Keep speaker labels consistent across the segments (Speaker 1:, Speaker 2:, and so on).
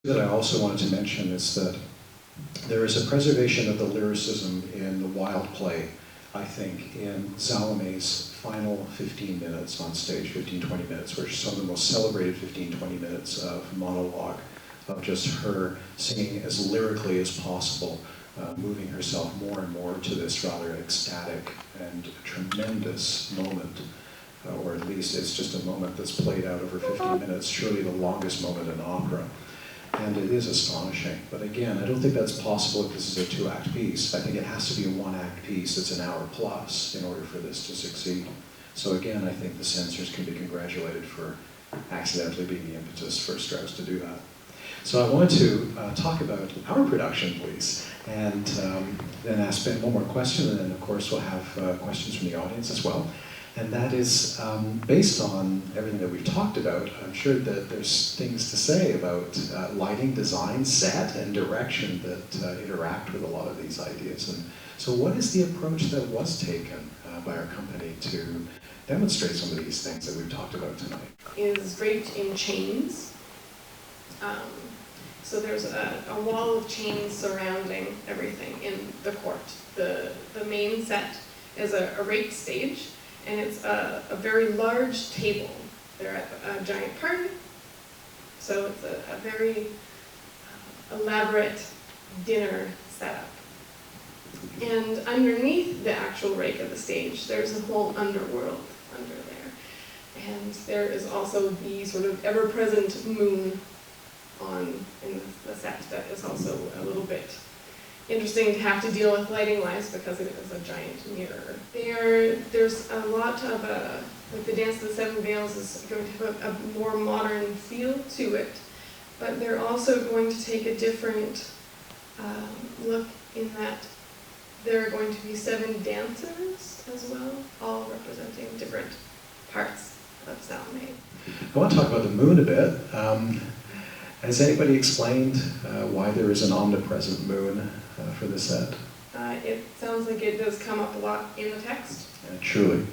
Speaker 1: That I also wanted to mention is that there is a preservation of the lyricism in the wild play, I think, in Salome's final 15 minutes on stage, 15, 20 minutes, which are some of the most celebrated 15, 20 minutes of monologue, of just her singing as lyrically as possible, moving herself more and more to this rather ecstatic and tremendous moment, or at least it's just a moment that's played out over 15 minutes, surely the longest moment in opera. And it is astonishing. But again, I don't think that's possible if this is a two-act piece. I think it has to be a one-act piece that's an hour plus in order for this to succeed. So again, I think the censors can be congratulated for accidentally being the impetus for Strauss to do that. So I wanted to talk about our production, please, and then ask Ben one more question, and then of course we'll have questions from the audience as well. And that is, based on everything that we've talked about, I'm sure that there's things to say about lighting, design, set, and direction that interact with a lot of these ideas. And so what is the approach that was taken by our company to demonstrate some of these things that we've talked about tonight?
Speaker 2: Is draped in chains. So there's a wall of chains surrounding everything in the court. The main set is a raked stage, and it's a very large table. They're at a giant party, so it's a very elaborate dinner setup. And underneath the actual rake of the stage, there's a whole underworld under there. And there is also the sort of ever-present moon in the set that is also a little bit interesting to have to deal with lighting-wise because it is a giant mirror. There's a lot of, like the Dance of the Seven Veils is going to have a more modern feel to it, but they're also going to take a different look in that there are going to be 7 dancers as well, all representing different parts of Salome.
Speaker 1: I want to talk about the moon a bit. Has anybody explained why there is an omnipresent moon for the set?
Speaker 2: It sounds like it does come up a lot in the text.
Speaker 1: Truly.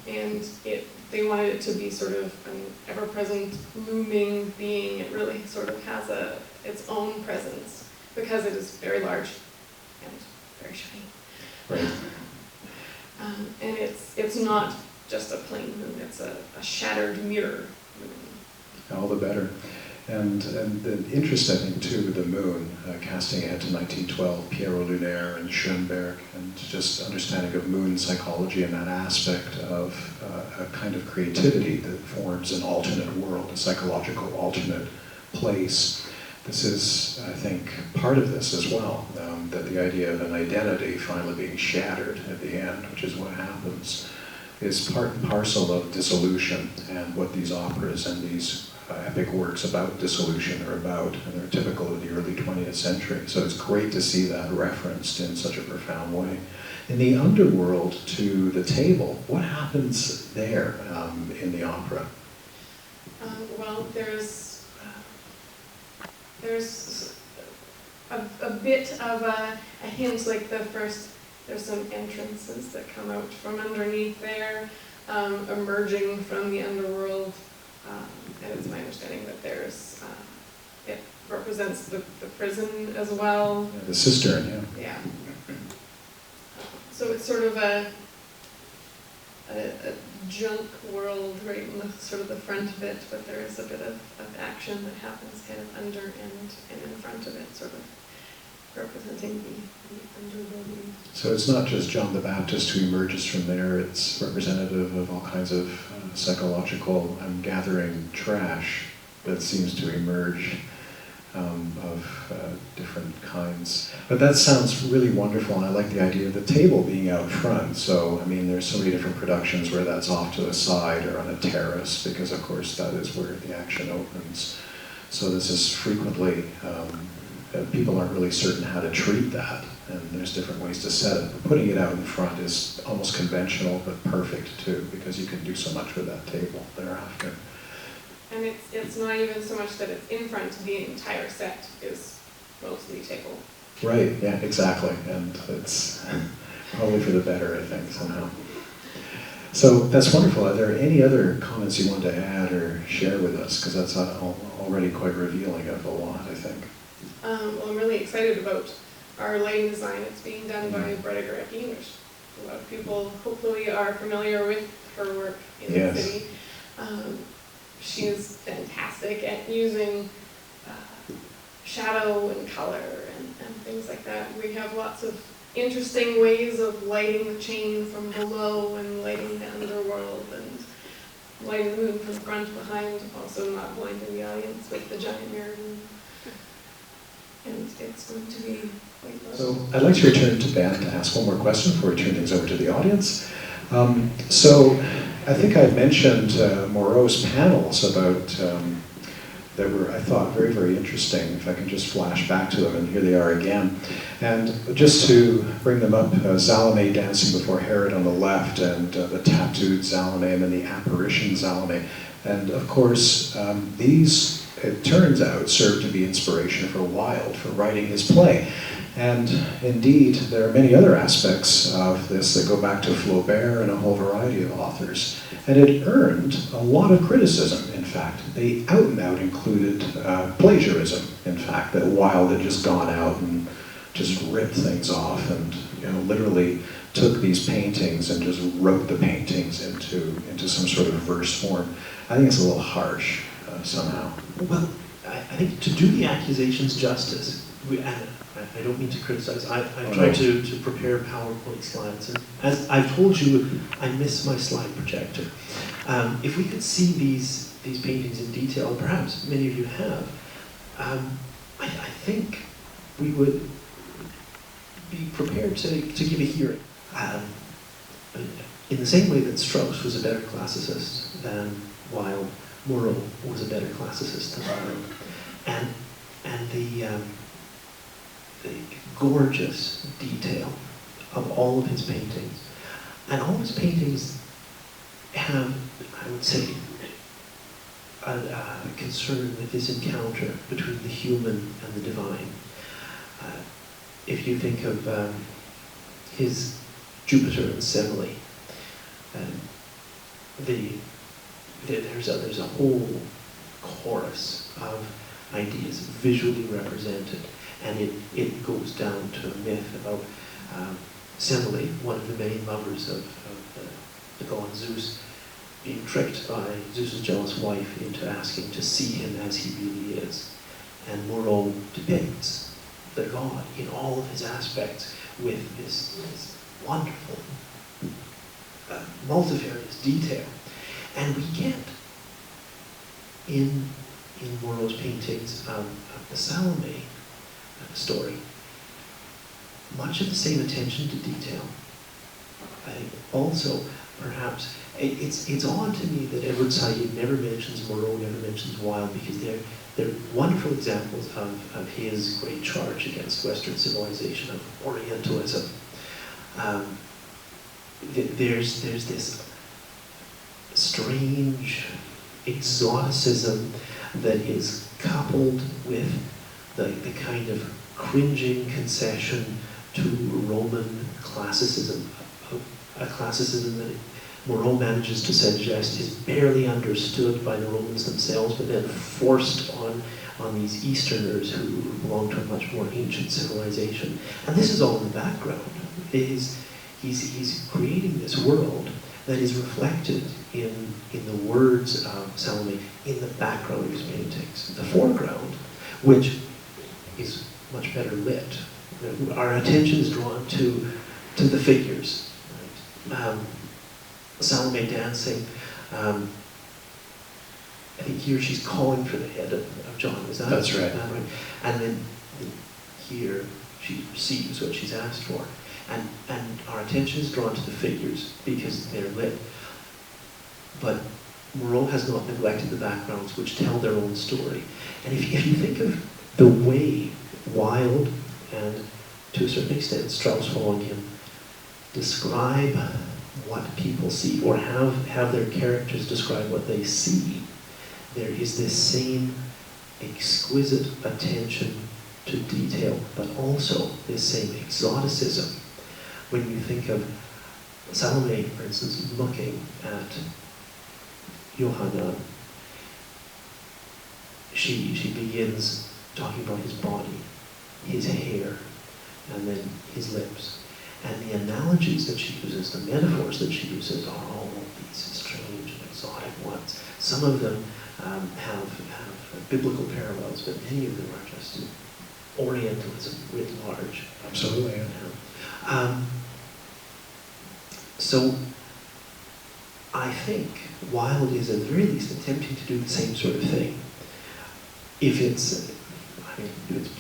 Speaker 2: And they wanted it to be sort of an ever-present, looming being. It really sort of has its own presence because it is very large and very shiny.
Speaker 1: Right.
Speaker 2: And it's not just a plain moon, it's a shattered mirror moon.
Speaker 1: All the better. And the interest, I think, too, with the moon, casting ahead to 1912, Pierrot Lunaire and Schoenberg, and just understanding of moon psychology and that aspect of a kind of creativity that forms an alternate world, a psychological alternate place. This is, I think, part of this as well, that the idea of an identity finally being shattered at the end, which is what happens, is part and parcel of dissolution and what these operas and these epic works about dissolution are about, and they're typical of the early 20th century. So it's great to see that referenced in such a profound way. In the underworld to the table, what happens there in the opera?
Speaker 2: Well, there's a bit of a hint, like there's some entrances that come out from underneath there, emerging from the underworld. And it's my understanding that it represents the prison as well.
Speaker 1: The cistern, yeah.
Speaker 2: Yeah. So it's sort of a junk world right in the sort of the front of it, but there is a bit of action that happens kind of under and in front of it, sort of representing the underworld.
Speaker 1: So it's not just John the Baptist who emerges from there, it's representative of all kinds of psychological, I'm gathering trash that seems to emerge of different kinds. But that sounds really wonderful, and I like the idea of the table being out front. So, I mean, there's so many different productions where that's off to the side or on a terrace, because of course that is where the action opens. So this is frequently, people aren't really certain how to treat that, and there's different ways to set it. But putting it out in front is almost conventional, but perfect too, because you can do so much with that table thereafter.
Speaker 2: And it's not even so much that it's in front, the entire set is mostly table.
Speaker 1: Right, yeah, exactly, and it's probably for the better, I think, somehow. So that's wonderful. Are there any other comments you want to add or share with us? Because that's already quite revealing of a lot, I think.
Speaker 2: Well, I'm really excited about our lighting design. It's being done by Breda Garecki, which a lot of people hopefully are familiar with her work in the city. She is fantastic at using shadow and color and things like that. We have lots of interesting ways of lighting the chain from below and lighting the underworld and lighting the moon from front, behind, also not blinding the audience with the giant mirror. And it's going to be quite lovely.
Speaker 1: So I'd like to return to Ben to ask one more question before we turn things over to the audience. So I think I mentioned Moreau's panels about that were, I thought, very, very interesting. If I can just flash back to them, and here they are again. And just to bring them up, Salome dancing before Herod on the left, and the tattooed Salome, and then the apparition Salome. And of course, these, it turns out, served to be inspiration for Wilde for writing his play. And indeed, there are many other aspects of this that go back to Flaubert and a whole variety of authors. And it earned a lot of criticism, in fact. They out and out included plagiarism, in fact, that Wilde had just gone out and just ripped things off and, you know, literally took these paintings and just wrote the paintings into some sort of verse form. I think it's a little harsh somehow.
Speaker 3: Well, I think to do the accusations justice, I don't mean to criticize. I've tried to prepare PowerPoint slides, and as I've told you, I miss my slide projector. If we could see these paintings in detail, and perhaps many of you have, I think we would be prepared to give a hearing. In the same way that Strauss was a better classicist than Wilde, Moreau was a better classicist than Wilde. And the gorgeous detail of all of his paintings. And all his paintings have, I would say, a concern with this encounter between the human and the divine. If you think of his Jupiter and Semele, there's a whole chorus of ideas visually represented. And it goes down to a myth about Semele, one of the many lovers of the god Zeus, being tricked by Zeus's jealous wife into asking to see him as he really is. And Moreau depicts the god in all of his aspects with this wonderful, multifarious detail. And we get in Moreau's paintings of the Salome story much of the same attention to detail. I think also, perhaps, it's odd to me that Edward Said never mentions Moreau, never mentions Wilde, because they're wonderful examples of his great charge against Western civilization, of Orientalism. There's this strange exoticism that is coupled with the kind of cringing concession to Roman classicism, a classicism that Moreau manages to suggest is barely understood by the Romans themselves, but then forced on these Easterners who belong to a much more ancient civilization. And this is all in the background. He's creating this world that is reflected in the words of Salome in the background of his paintings. The foreground, which is much better lit. Our attention is drawn to the figures. Right? Salome dancing. I think here she's calling for the head of John. Is that
Speaker 1: That's right.
Speaker 3: Right? And then here she receives what she's asked for. And our attention is drawn to the figures because they're lit. But Moreau has not neglected the backgrounds which tell their own story. And if you think of the way Wilde and, to a certain extent, Strauss following him, describe what people see, or have their characters describe what they see, there is this same exquisite attention to detail, but also this same exoticism. When you think of Salome, for instance, looking at Johanna, she begins talking about his body, his hair, and then his lips. And the analogies that she uses, the metaphors that she uses, are all these strange and exotic ones. Some of them have biblical parallels, but many of them are just Orientalism writ large.
Speaker 1: Absolutely.
Speaker 3: So I think Wilde is at the very least attempting to do the same sort of thing. If it's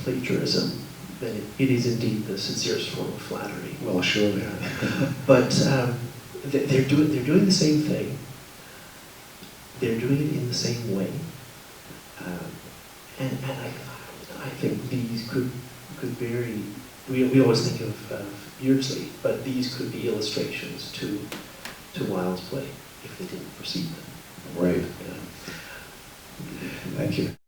Speaker 3: plagiarism, then it is indeed the sincerest form of flattery.
Speaker 1: Well, surely.
Speaker 3: But they're doing the same thing. They're doing it in the same way. And I think these could vary. We always think of Beardsley, but these could be illustrations to Wilde's play if they didn't precede them.
Speaker 1: Right.
Speaker 3: Yeah.
Speaker 1: Thank you.